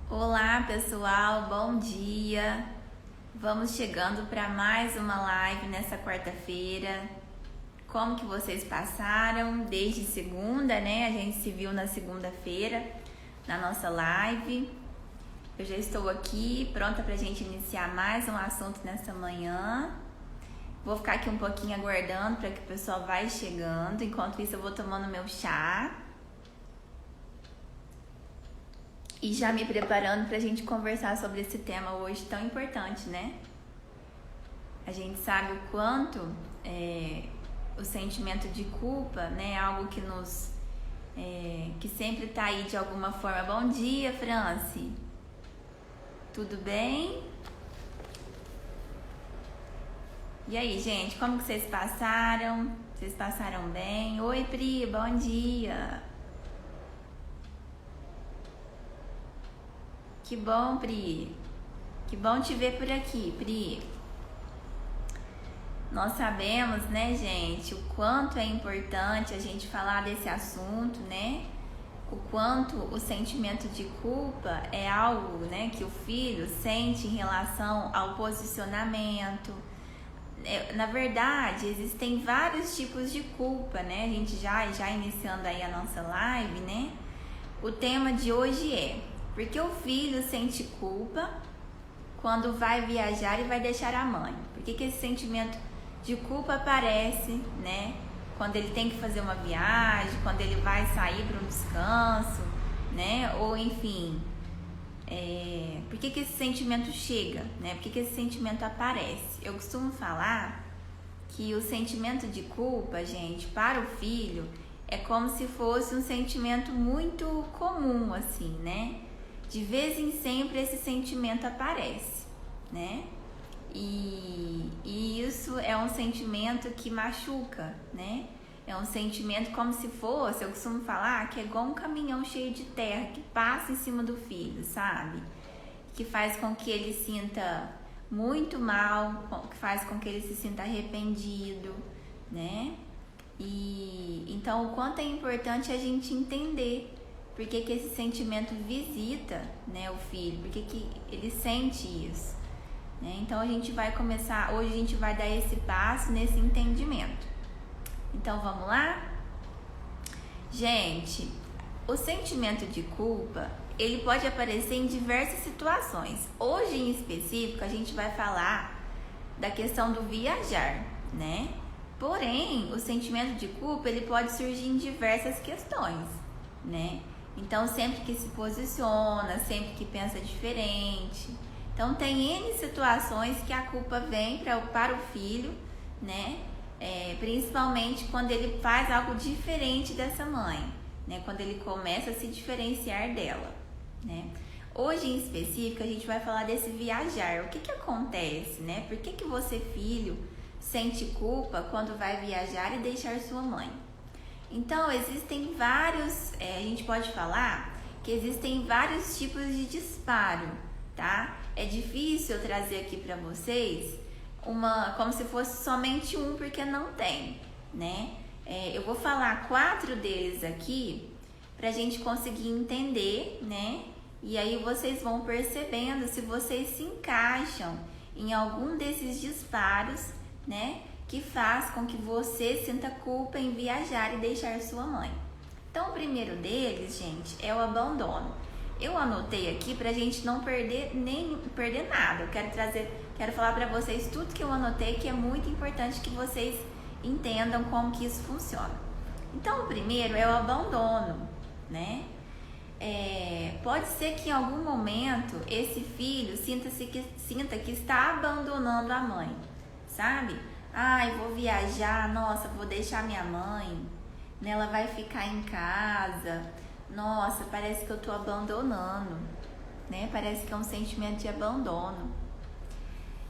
Olá pessoal, bom dia! Vamos chegando para mais uma live nessa quarta-feira. Como que vocês passaram desde segunda, né? A gente se viu na segunda-feira na nossa live. Eu já estou aqui pronta para a gente iniciar mais um assunto nessa manhã. Vou ficar aqui um pouquinho aguardando para que o pessoal vai chegando. Enquanto isso eu vou tomando meu chá. E já me preparando para a gente conversar sobre esse tema hoje tão importante, né? A gente sabe o quanto o sentimento de culpa, né, é algo que nos que sempre tá aí de alguma forma. Bom dia, Franci. Tudo bem? E aí, gente, como que vocês passaram? Vocês passaram bem? Oi, Pri, bom dia. Que bom, Pri. Que bom te ver por aqui, Pri. Nós sabemos, né, gente, o quanto é importante a gente falar desse assunto, né? O quanto o sentimento de culpa é algo, né, que o filho sente em relação ao posicionamento. Na verdade, existem vários tipos de culpa, né? A gente já iniciando aí a nossa live, né? O tema de hoje é: por que o filho sente culpa quando vai viajar e vai deixar a mãe? Por que esse sentimento de culpa aparece, né? Quando ele tem que fazer uma viagem, quando ele vai sair para um descanso, né? Ou enfim, por que esse sentimento chega, né? Por que esse sentimento aparece? Eu costumo falar que o sentimento de culpa, gente, para o filho é como se fosse um sentimento muito comum, assim, né? De vez em sempre esse sentimento aparece, né? E isso é um sentimento que machuca, né? É um sentimento como se fosse, eu costumo falar, que é igual um caminhão cheio de terra que passa em cima do filho, sabe? Que faz com que ele sinta muito mal, que faz com que ele se sinta arrependido, né? E então o quanto é importante a gente entender por que esse sentimento visita, né, o filho, por que ele sente isso, né? Então a gente vai começar, hoje a gente vai dar esse passo nesse entendimento. Então vamos lá? Gente, o sentimento de culpa, ele pode aparecer em diversas situações. Hoje em específico a gente vai falar da questão do viajar, né? Porém, o sentimento de culpa, ele pode surgir em diversas questões, né? Então, sempre que se posiciona, sempre que pensa diferente. Então, tem N situações que a culpa vem para o filho, né? Principalmente quando ele faz algo diferente dessa mãe, né? Quando ele começa a se diferenciar dela, né? Hoje, em específico, a gente vai falar desse viajar. O que acontece, né? Por que você, filho, sente culpa quando vai viajar e deixar sua mãe? Então, existem vários, a gente pode falar que existem vários tipos de disparo, tá? É difícil eu trazer aqui para vocês como se fosse somente um, porque não tem, né? Eu vou falar 4 deles aqui pra gente conseguir entender, né? E aí vocês vão percebendo se vocês se encaixam em algum desses disparos, né? Que faz com que você sinta culpa em viajar e deixar sua mãe. Então, o primeiro deles, gente, é o abandono. Eu anotei aqui pra gente não perder nada. Eu quero falar pra vocês tudo que eu anotei, que é muito importante que vocês entendam como que isso funciona. Então, o primeiro é o abandono, né? Pode ser que em algum momento esse filho sinta que está abandonando a mãe, sabe? Ai, vou viajar, nossa, vou deixar minha mãe, né? Ela vai ficar em casa, nossa, parece que eu tô abandonando, né? Parece que é um sentimento de abandono.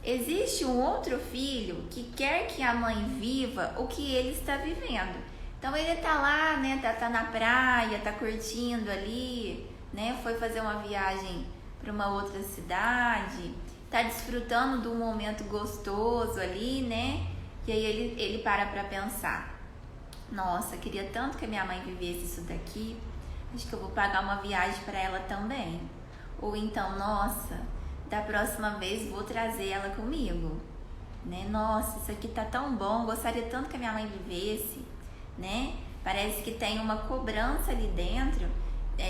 Existe um outro filho que quer que a mãe viva o que ele está vivendo. Então ele tá lá, né? Tá na praia, tá curtindo ali, né? Foi fazer uma viagem para uma outra cidade, tá desfrutando de um momento gostoso ali, né? E aí ele para pra pensar: nossa, queria tanto que a minha mãe vivesse isso daqui, acho que eu vou pagar uma viagem para ela também. Ou então, nossa, da próxima vez vou trazer ela comigo, né? Nossa, isso aqui tá tão bom, gostaria tanto que a minha mãe vivesse, né? Parece que tem uma cobrança ali dentro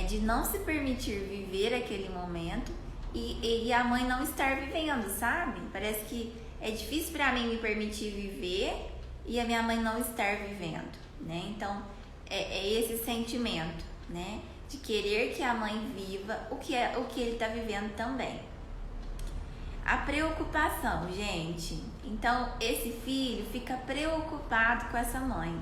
de não se permitir viver aquele momento e a mãe não estar vivendo, sabe? Parece que é difícil para mim me permitir viver e a minha mãe não estar vivendo, né? Então, é esse sentimento, né? De querer que a mãe viva o que ele tá vivendo também. A preocupação, gente. Então, esse filho fica preocupado com essa mãe,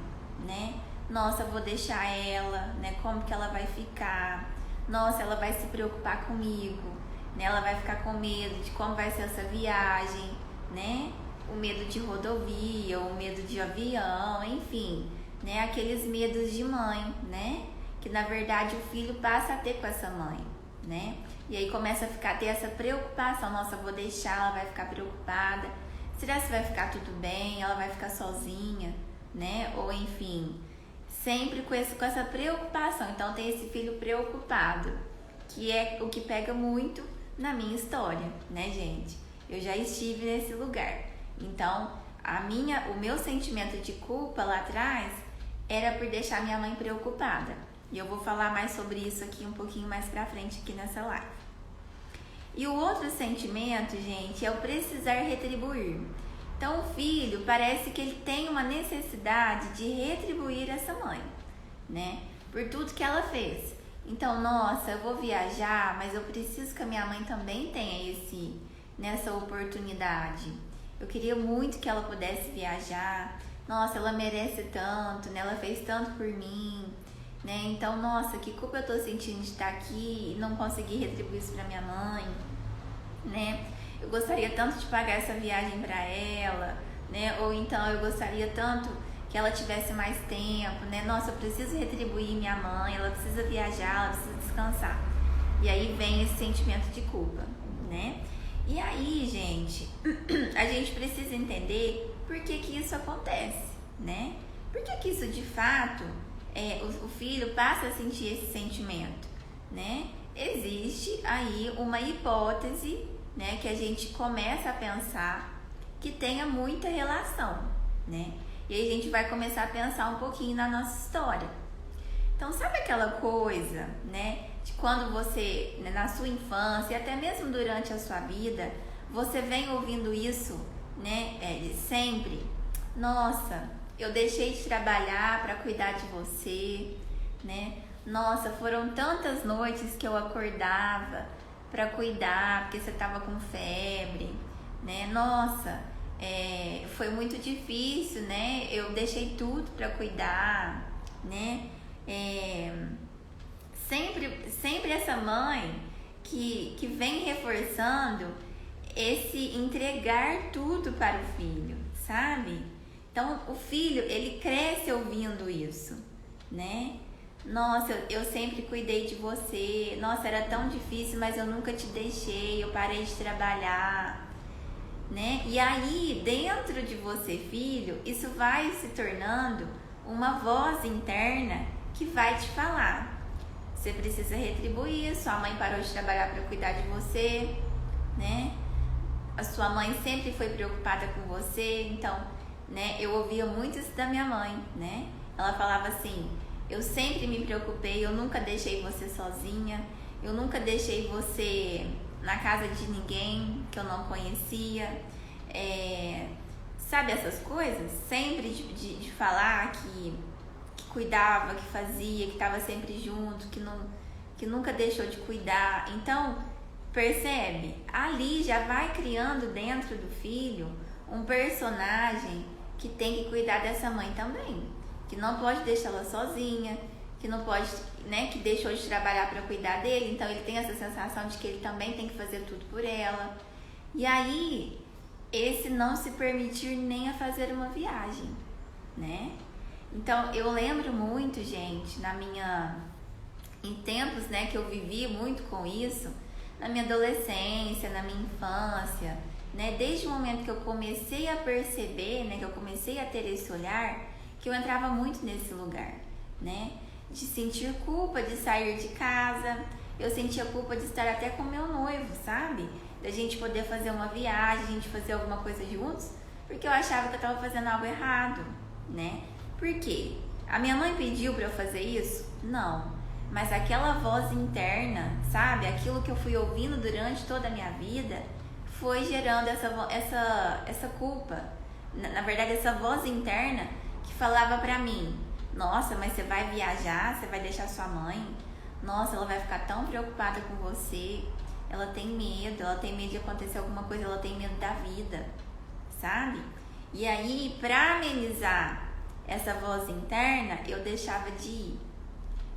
né? Nossa, eu vou deixar ela, né? Como que ela vai ficar? Nossa, ela vai se preocupar comigo, né? Ela vai ficar com medo de como vai ser essa viagem, né? O medo de rodovia, o medo de avião, enfim, né? Aqueles medos de mãe, né? Que na verdade o filho passa a ter com essa mãe, né? E aí começa a ter essa preocupação, nossa, eu vou deixar, ela vai ficar preocupada. Será que vai ficar tudo bem? Ela vai ficar sozinha, né? Ou enfim, sempre com essa preocupação. Então tem esse filho preocupado, que é o que pega muito na minha história, né, gente? Eu já estive nesse lugar. Então, o meu sentimento de culpa lá atrás era por deixar minha mãe preocupada. E eu vou falar mais sobre isso aqui um pouquinho mais pra frente aqui nessa live. E o outro sentimento, gente, é o precisar retribuir. Então, o filho parece que ele tem uma necessidade de retribuir essa mãe, né? Por tudo que ela fez. Então, nossa, eu vou viajar, mas eu preciso que a minha mãe também tenha nessa oportunidade. Eu queria muito que ela pudesse viajar. Nossa, ela merece tanto, né? Ela fez tanto por mim, né? Então, nossa, que culpa eu tô sentindo de estar aqui e não conseguir retribuir isso pra minha mãe, né? Eu gostaria tanto de pagar essa viagem pra ela, né? Ou então eu gostaria tanto que ela tivesse mais tempo, né? Nossa, eu preciso retribuir minha mãe, ela precisa viajar, ela precisa descansar. E aí vem esse sentimento de culpa, né? E aí, gente, a gente precisa entender por que isso acontece, né? Por que isso de fato o filho passa a sentir esse sentimento, né? Existe aí uma hipótese, né, que a gente começa a pensar que tenha muita relação, né? E aí a gente vai começar a pensar um pouquinho na nossa história. Então, sabe aquela coisa, né, de quando você, né, na sua infância e até mesmo durante a sua vida, você vem ouvindo isso, né, sempre? Nossa, eu deixei de trabalhar para cuidar de você, né? Nossa, foram tantas noites que eu acordava para cuidar, porque você tava com febre, né? Nossa, foi muito difícil, né? Eu deixei tudo para cuidar, né? Sempre essa mãe que vem reforçando esse entregar tudo para o filho, sabe? Então, o filho, ele cresce ouvindo isso, né? Nossa, eu sempre cuidei de você. Nossa, era tão difícil, mas eu nunca te deixei. Eu parei de trabalhar, né? E aí, dentro de você, filho, isso vai se tornando uma voz interna que vai te falar. Você precisa retribuir. Sua mãe parou de trabalhar para cuidar de você, né? A sua mãe sempre foi preocupada com você. Então, né, eu ouvia muito isso da minha mãe, né? Ela falava assim: eu sempre me preocupei, eu nunca deixei você sozinha, eu nunca deixei você na casa de ninguém que eu não conhecia. Sabe essas coisas? Sempre de falar que cuidava, que fazia, que estava sempre junto, que nunca deixou de cuidar. Então, percebe? Ali já vai criando dentro do filho um personagem que tem que cuidar dessa mãe também, que não pode deixar ela sozinha, que não pode, né, que deixou de trabalhar para cuidar dele, então ele tem essa sensação de que ele também tem que fazer tudo por ela. E aí, esse não se permitir nem a fazer uma viagem, né? Então, eu lembro muito, gente, em tempos, né, que eu vivi muito com isso, na minha adolescência, na minha infância, né, desde o momento que eu comecei a perceber, né, que eu comecei a ter esse olhar, que eu entrava muito nesse lugar, né, de sentir culpa de sair de casa, eu sentia culpa de estar até com meu noivo, sabe? Da gente poder fazer uma viagem, a gente fazer alguma coisa juntos, porque eu achava que eu estava fazendo algo errado, né? Por quê? A minha mãe pediu para eu fazer isso? Não. Mas aquela voz interna, sabe? Aquilo que eu fui ouvindo durante toda a minha vida foi gerando essa culpa. Na verdade, essa voz interna que falava pra mim: nossa, mas você vai viajar? Você vai deixar sua mãe? Nossa, ela vai ficar tão preocupada com você. Ela tem medo de acontecer alguma coisa, ela tem medo da vida, sabe? E aí, pra amenizar essa voz interna, eu deixava de ir.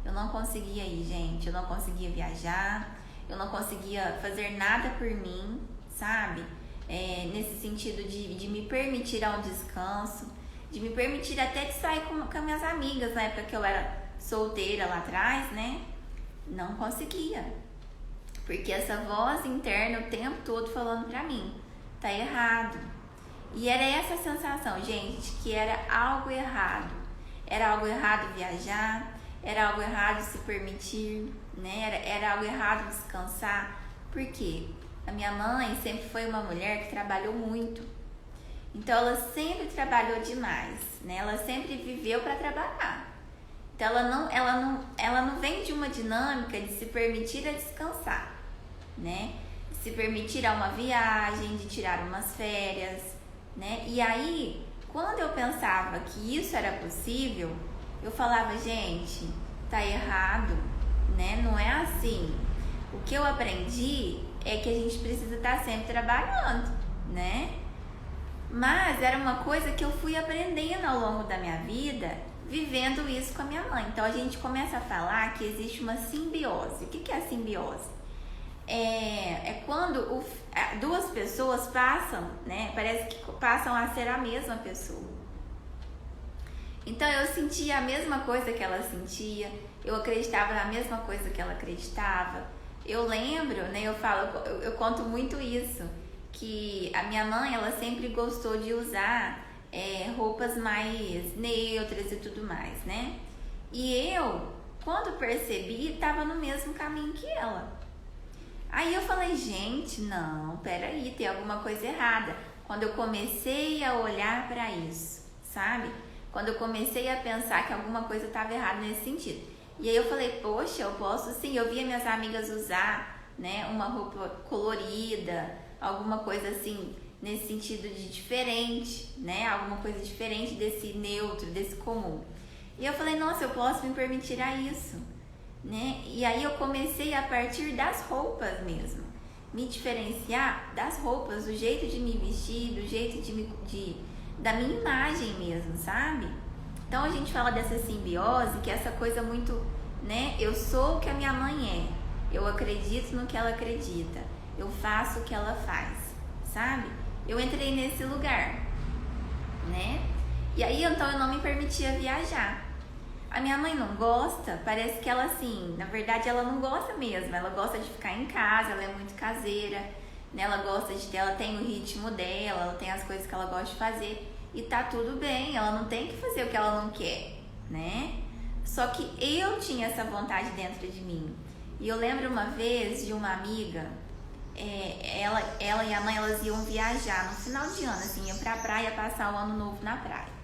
Eu não conseguia ir, gente. Eu não conseguia viajar. Eu não conseguia fazer nada por mim, sabe? Nesse sentido de me permitir um descanso, de me permitir até de sair com as minhas amigas, na época que eu era solteira lá atrás, né? Não conseguia. Porque essa voz interna o tempo todo falando pra mim: tá errado. E era essa sensação, gente, que era algo errado. Era algo errado viajar, era algo errado se permitir, né? Era algo errado descansar. Por quê? A minha mãe sempre foi uma mulher que trabalhou muito. Então ela sempre trabalhou demais, né? Ela sempre viveu para trabalhar. Então ela não vem de uma dinâmica de se permitir a descansar, né? De se permitir a uma viagem, de tirar umas férias, né? E aí, quando eu pensava que isso era possível, eu falava: gente, tá errado, né? Não é assim. O que eu aprendi é que a gente precisa estar sempre trabalhando, né? Mas era uma coisa que eu fui aprendendo ao longo da minha vida, vivendo isso com a minha mãe. Então a gente começa a falar que existe uma simbiose. O que é a simbiose? É quando duas pessoas passam, né? Parece que passam a ser a mesma pessoa. Então eu sentia a mesma coisa que ela sentia, eu acreditava na mesma coisa que ela acreditava. Eu lembro, né? Eu conto muito isso, que a minha mãe, ela sempre gostou de usar roupas mais neutras e tudo mais, né? E eu, quando percebi, estava no mesmo caminho que ela. Aí eu falei: gente, não, peraí, tem alguma coisa errada. Quando eu comecei a olhar para isso, sabe? Quando eu comecei a pensar que alguma coisa estava errada nesse sentido. E aí eu falei: poxa, eu posso sim. Eu via minhas amigas usar, né, uma roupa colorida, alguma coisa assim, nesse sentido de diferente, né? Alguma coisa diferente desse neutro, desse comum. E eu falei: nossa, eu posso me permitir a isso, né? E aí eu comecei a partir das roupas mesmo, me diferenciar das roupas, do jeito de me vestir, do jeito da minha imagem mesmo, sabe? Então a gente fala dessa simbiose, que é essa coisa muito, né? Eu sou o que a minha mãe é, eu acredito no que ela acredita, eu faço o que ela faz, sabe? Eu entrei nesse lugar, né? E aí então eu não me permitia viajar. A minha mãe não gosta, parece que ela assim, na verdade ela não gosta mesmo, ela gosta de ficar em casa, ela é muito caseira, né? Ela tem o ritmo dela, ela tem as coisas que ela gosta de fazer. E tá tudo bem, ela não tem que fazer o que ela não quer, né? Só que eu tinha essa vontade dentro de mim. E eu lembro uma vez de uma amiga, ela e a mãe, elas iam viajar no final de ano, assim, iam pra praia passar o ano novo na praia.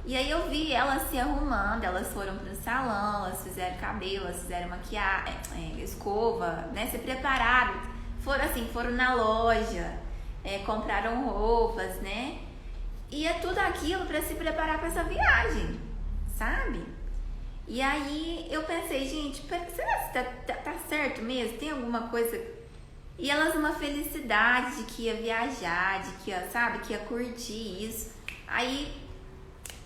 E aí eu vi elas se arrumando, elas foram pro salão, elas fizeram cabelo, elas fizeram maquiagem, escova, né? Se prepararam, foram na loja, compraram roupas, né? E é tudo aquilo para se preparar para essa viagem, sabe? E aí eu pensei: gente, será que tá certo mesmo? Tem alguma coisa? E elas numa felicidade de que ia viajar, de que ia, sabe, que ia curtir isso. Aí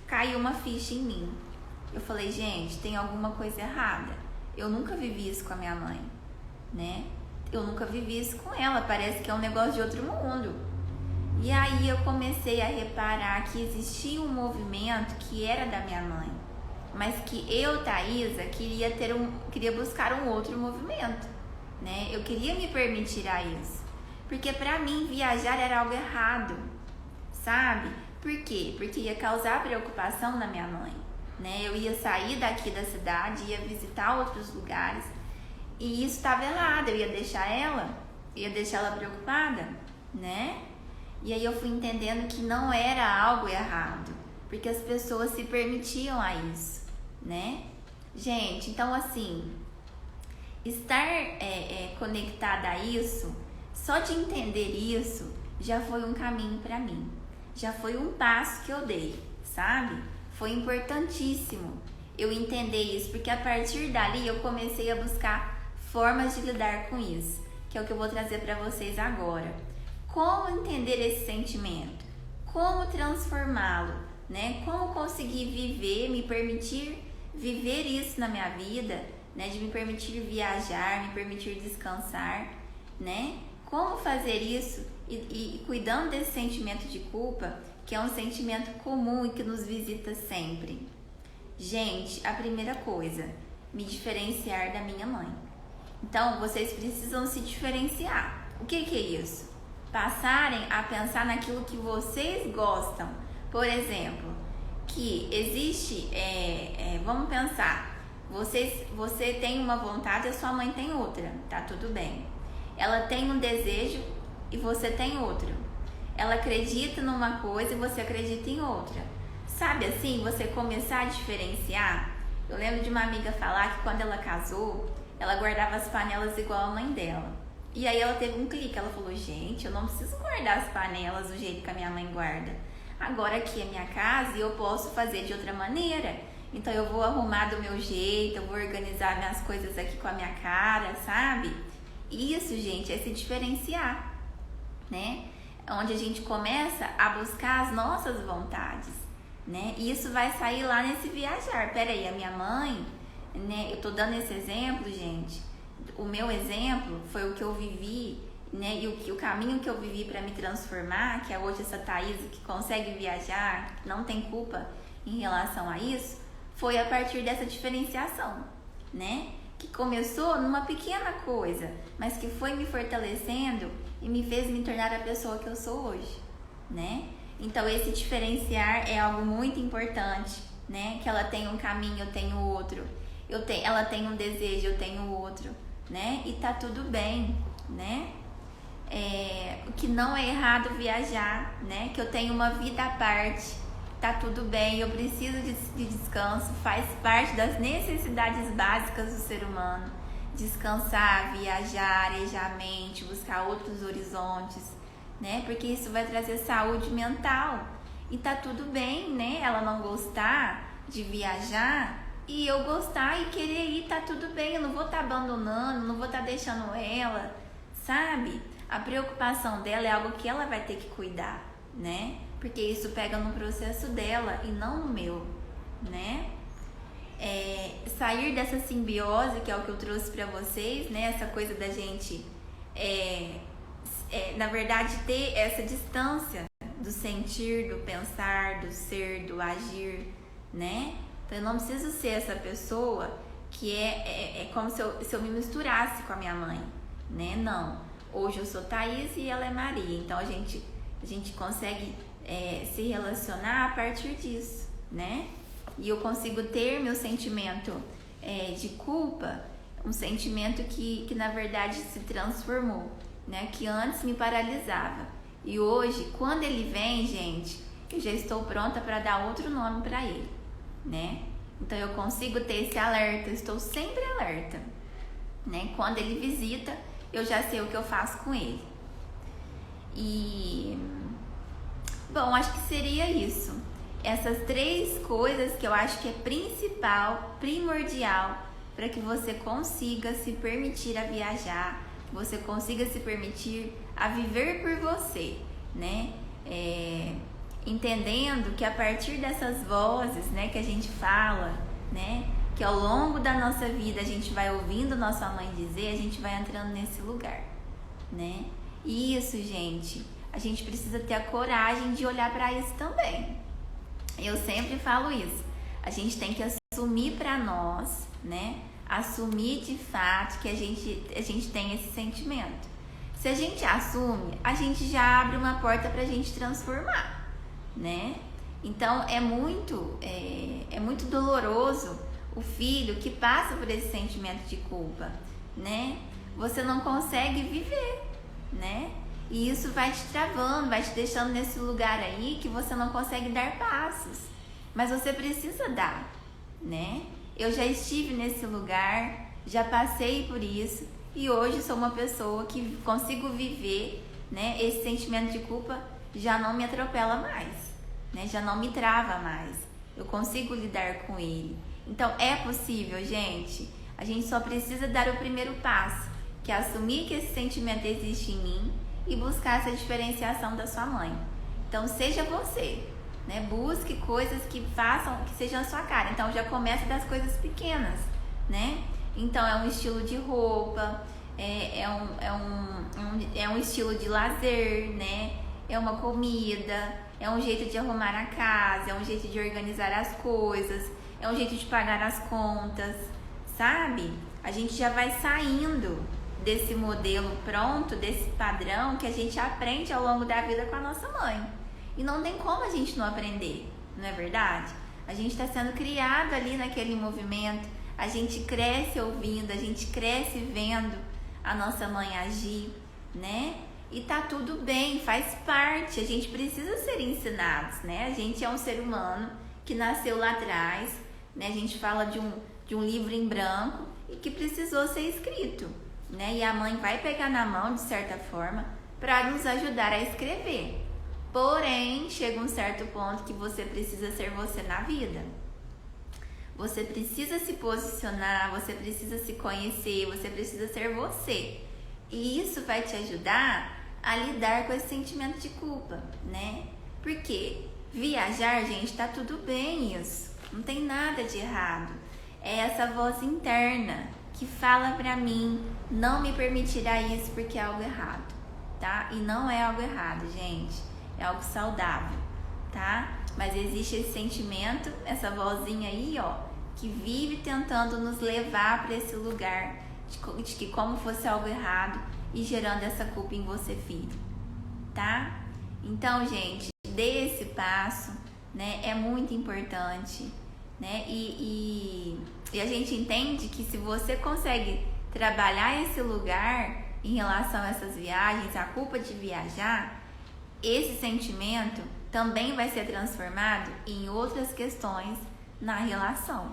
caiu uma ficha em mim. Eu falei: gente, tem alguma coisa errada. Eu nunca vivi isso com a minha mãe, né? Eu nunca vivi isso com ela. Parece que é um negócio de outro mundo. E aí eu comecei a reparar que existia um movimento que era da minha mãe, mas que eu, Thaisa, queria buscar um outro movimento, né? Eu queria me permitir a isso, porque pra mim viajar era algo errado, sabe? Por quê? Porque ia causar preocupação na minha mãe, né? Eu ia sair daqui da cidade, ia visitar outros lugares, E isso estava errado, eu ia deixar ela preocupada, né? E aí eu fui entendendo que não era algo errado, porque as pessoas se permitiam a isso, né? Gente, então assim, estar conectada a isso, só de entender isso, já foi um caminho para mim. Já foi um passo que eu dei, sabe? Foi importantíssimo eu entender isso, porque a partir dali eu comecei a buscar formas de lidar com isso, que é o que eu vou trazer para vocês agora. Como entender esse sentimento? Como transformá-lo, né? Como conseguir viver, me permitir viver isso na minha vida, né? De me permitir viajar, me permitir descansar, né? Como fazer isso e cuidando desse sentimento de culpa, que é um sentimento comum e que nos visita sempre. Gente, a primeira coisa, me diferenciar da minha mãe. Então, vocês precisam se diferenciar. O que é isso? Passarem a pensar naquilo que vocês gostam. Por exemplo, que existe, vamos pensar, você tem uma vontade e a sua mãe tem outra, tá tudo bem. Ela tem um desejo e você tem outro. Ela acredita numa coisa e você acredita em outra. Sabe assim, você começar a diferenciar? Eu lembro de uma amiga falar que quando ela casou, ela guardava as panelas igual a mãe dela. E aí ela teve um clique, ela falou, gente, eu não preciso guardar as panelas do jeito que a minha mãe guarda. Agora aqui é minha casa e eu posso fazer de outra maneira. Então eu vou arrumar do meu jeito, eu vou organizar minhas coisas aqui com a minha cara, sabe? Isso, gente, é se diferenciar, né? Onde a gente começa a buscar as nossas vontades, né? E isso vai sair lá nesse viajar. Peraí, a minha mãe, né? Eu tô dando esse exemplo, gente. O meu exemplo foi o que eu vivi, né? E o caminho que eu vivi para me transformar, que é hoje essa Thaís que consegue viajar, não tem culpa em relação a isso, foi a partir dessa diferenciação, né? Que começou numa pequena coisa, mas que foi me fortalecendo e me fez me tornar a pessoa que eu sou hoje, né? Então esse diferenciar é algo muito importante, né? Que ela tem um caminho, eu tenho outro. Ela tem um desejo, eu tenho outro, né? E tá tudo bem, né? O que não é errado viajar, né? Que eu tenho uma vida à parte, tá tudo bem, eu preciso de descanso, faz parte das necessidades básicas do ser humano. Descansar, viajar, arejar a mente, buscar outros horizontes, né? Porque isso vai trazer saúde mental. E tá tudo bem, né? Ela não gostar de viajar e eu gostar e querer ir, tá tudo bem. Eu não vou estar abandonando, não vou estar deixando ela, sabe? A preocupação dela é algo que ela vai ter que cuidar, né? Porque isso pega no processo dela e não no meu, né? Sair dessa simbiose, que é o que eu trouxe pra vocês, né? Essa coisa da gente, na verdade, ter essa distância do sentir, do pensar, do ser, do agir, né? Então, eu não preciso ser essa pessoa que é como se eu me misturasse com a minha mãe, né? Não. Hoje eu sou Thaís e ela é Maria. Então, a gente consegue se relacionar a partir disso, né? E eu consigo ter meu sentimento de culpa, um sentimento que na verdade se transformou, né? Que antes me paralisava. E hoje, quando ele vem, gente, eu já estou pronta para dar outro nome para ele, né? Então eu consigo ter esse alerta, eu estou sempre alerta, né? Quando ele visita, eu já sei o que eu faço com ele. E bom, acho que seria isso. Essas 3 coisas que eu acho que é primordial para que você consiga se permitir a viajar, que você consiga se permitir a viver por você, né? Entendendo que a partir dessas vozes, né, que a gente fala, né, que ao longo da nossa vida a gente vai ouvindo nossa mãe dizer, a gente vai entrando nesse lugar, né? E isso, gente, a gente precisa ter a coragem de olhar para isso também. Eu sempre falo isso. A gente tem que assumir para nós, né? Assumir de fato que a gente tem esse sentimento. Se a gente assume, a gente já abre uma porta pra gente transformar, né? Então é muito doloroso o filho que passa por esse sentimento de culpa, né? Você não consegue viver, né? E isso vai te travando, vai te deixando nesse lugar aí que você não consegue dar passos. Mas você precisa dar, né? Eu já estive nesse lugar, já passei por isso e hoje sou uma pessoa que consigo viver, né? Esse sentimento de culpa já não me atropela mais, né? Já não me trava mais. Eu consigo lidar com ele. Então é possível, gente. A gente só precisa dar o primeiro passo, que é assumir que esse sentimento existe em mim e buscar essa diferenciação da sua mãe. Então seja você, né? Busque coisas que façam, que sejam a sua cara. Então já comece das coisas pequenas, né? Então é um estilo de roupa, é um estilo de lazer, né? É uma comida, é um jeito de arrumar a casa, é um jeito de organizar as coisas, é um jeito de pagar as contas, sabe? A gente já vai saindo desse modelo pronto, desse padrão que a gente aprende ao longo da vida com a nossa mãe. E não tem como a gente não aprender, não é verdade? A gente está sendo criado ali naquele movimento, a gente cresce ouvindo, a gente cresce vendo a nossa mãe agir, né? E tá tudo bem, faz parte, a gente precisa ser ensinados, né? A gente é um ser humano que nasceu lá atrás, né? A gente fala de um livro em branco e que precisou ser escrito, né? E a mãe vai pegar na mão, de certa forma, para nos ajudar a escrever. Porém, chega um certo ponto que você precisa ser você na vida. Você precisa se posicionar, você precisa se conhecer, você precisa ser você. E isso vai te ajudar a lidar com esse sentimento de culpa, né? Porque viajar, gente, tá tudo bem isso. Não tem nada de errado. É essa voz interna que fala pra mim, não me permitirá isso porque é algo errado, tá? E não é algo errado, gente. É algo saudável, tá? Mas existe esse sentimento, essa vozinha aí, ó, que vive tentando nos levar para esse lugar de que como fosse algo errado e gerando essa culpa em você, filho, tá? Então, gente, dê esse passo, né? É muito importante, né? E a gente entende que se você consegue trabalhar esse lugar em relação a essas viagens, a culpa de viajar, esse sentimento também vai ser transformado em outras questões na relação,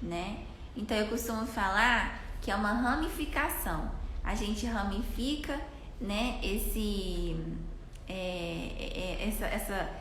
né? Então eu costumo falar que é uma ramificação. A gente ramifica, né,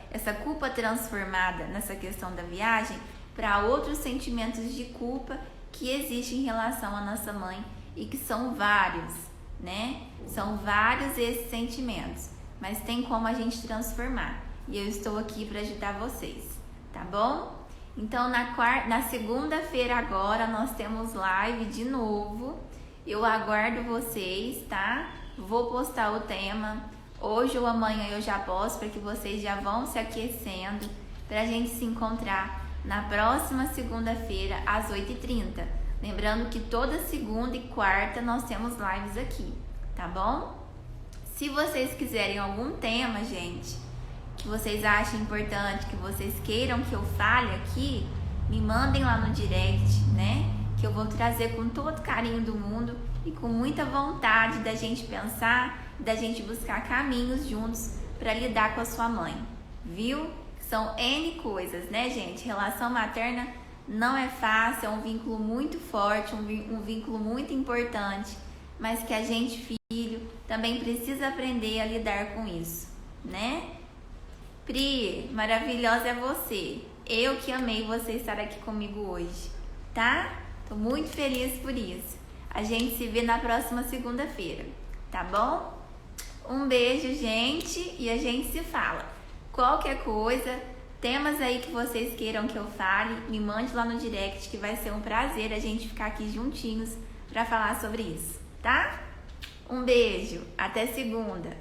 essa culpa transformada nessa questão da viagem para outros sentimentos de culpa que existem em relação à nossa mãe e que são vários, né? São vários esses sentimentos, mas tem como a gente transformar. E eu estou aqui para ajudar vocês, tá bom? Então na segunda-feira agora nós temos live de novo. Eu aguardo vocês, tá? Vou postar o tema. Hoje ou amanhã eu já posto para que vocês já vão se aquecendo para a gente se encontrar na próxima segunda-feira às 8h30. Lembrando que toda segunda e quarta nós temos lives aqui, tá bom? Se vocês quiserem algum tema, gente, que vocês achem importante, que vocês queiram que eu fale aqui, me mandem lá no direct, né? Que eu vou trazer com todo carinho do mundo e com muita vontade da gente pensar, da gente buscar caminhos juntos para lidar com a sua mãe, viu? São N coisas, né, gente? Relação materna não é fácil, é um vínculo muito forte, um vínculo muito importante, mas que a gente, filho, também precisa aprender a lidar com isso, né? Pri, maravilhosa é você. Eu que amei você estar aqui comigo hoje, tá? Tô muito feliz por isso. A gente se vê na próxima segunda-feira, tá bom? Um beijo, gente, e a gente se fala. Qualquer coisa, temas aí que vocês queiram que eu fale, me mande lá no direct que vai ser um prazer a gente ficar aqui juntinhos para falar sobre isso, tá? Um beijo, até segunda!